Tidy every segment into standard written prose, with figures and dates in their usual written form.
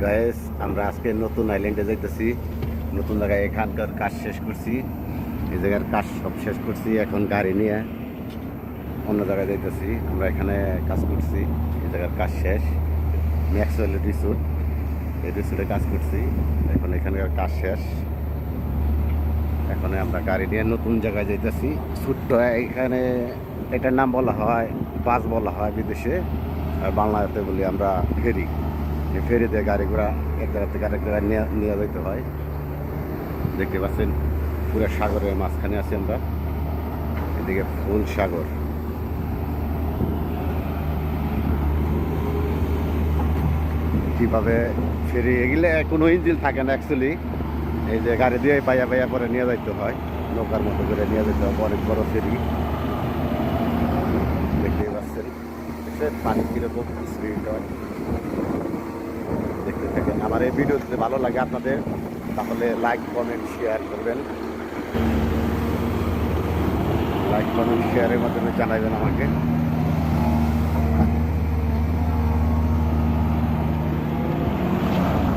Guys আমরা আজকে নতুন আইল্যান্ডে যাইতেছি। নতুন জায়গায় এখানকার কাজ শেষ করছি, এই জায়গার কাজ সব শেষ করছি। এখন গাড়ি নিয়ে অন্য জায়গায় যাইতেছি। আমরা এখানে কাজ করছি, এই জায়গার কাজ শেষ। ম্যাক্সওয়েল রিসোর্ট, এই রিসোর্টে কাজ করছি। এখন এখানকার কাজ শেষ। এখন আমরা গাড়ি নিয়ে নতুন জায়গায় যাইতেছি। ছোট্ট এখানে এটার নাম বলা হয় বাস বলা হয় বিদেশে, আর বাংলাতে বলি আমরা ফেরি। এই ফেরিতে গাড়ি ঘোড়া এক জায়গা থেকে আরেক জায়গায় নিয়ে যেতে হয়। দেখতে পাচ্ছেন পুরো সাগরের মাঝখানে আছি আমরা। এদিকে ফুল সাগর। কীভাবে ফেরি এগুলো কোনো ইঞ্জিন থাকে না অ্যাকচুয়ালি, এই যে গাড়ি দিয়ে পাইয়া পাইয়া করে নিয়ে যাইতে হয়, নৌকার মতো করে নিয়ে যেতে হবে। অনেক বড় ফেরি, দেখতেই পাচ্ছেন পানি কীরকম স্পিড হয়। দেখতে থাকেন। আমার এই ভিডিও যদি ভালো লাগে আপনাদের, তাহলে লাইক কমেন্ট শেয়ার করবেন। লাইক কমেন্ট শেয়ারের মাধ্যমে জানাবেন আমাকে।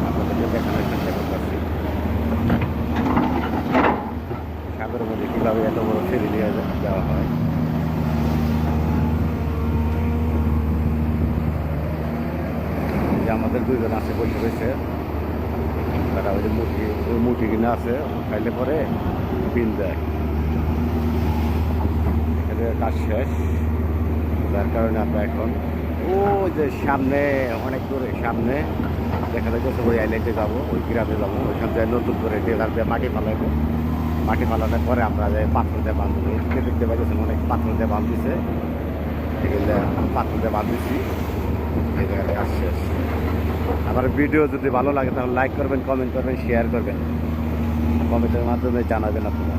আপনাদেরকে দেখানোর চেষ্টা করতেছি সাগরের মধ্যে কীভাবে এত বড় ফেরি নিয়ে যাওয়া হয়। আমাদের দুইজন আছে, বসে রয়েছে। তারা ওই যে মুঠি কিনে আছে, খাইলে পরে বিল দেয়। এখানে কাজ শেষ, যার কারণে আমরা এখন ওই যে সামনে অনেক দূরে সামনে দেখা যাচ্ছে ওই আইল্যান্ডে যাবো, ওই গ্রামে যাবো। ওইখান থেকে নতুন করে ডেলার দিয়ে মাটি ফালাইবো। মাটি ফালানোর পরে আমরা যে পাথর দিয়ে বাঁধবো। দেখতে পাচ্ছেন অনেক পাথর দিয়ে বাঁধ দিছে, এগুলো পাথর দিয়ে বাঁধ দিচ্ছি। এই জায়গায় কাজ শেষ। আমার ভিডিও যদি ভালো লাগে তাহলে লাইক করবেন, কমেন্ট করবেন, শেয়ার করবেন। কমেন্টের মাধ্যমে জানাবেন আপনারা।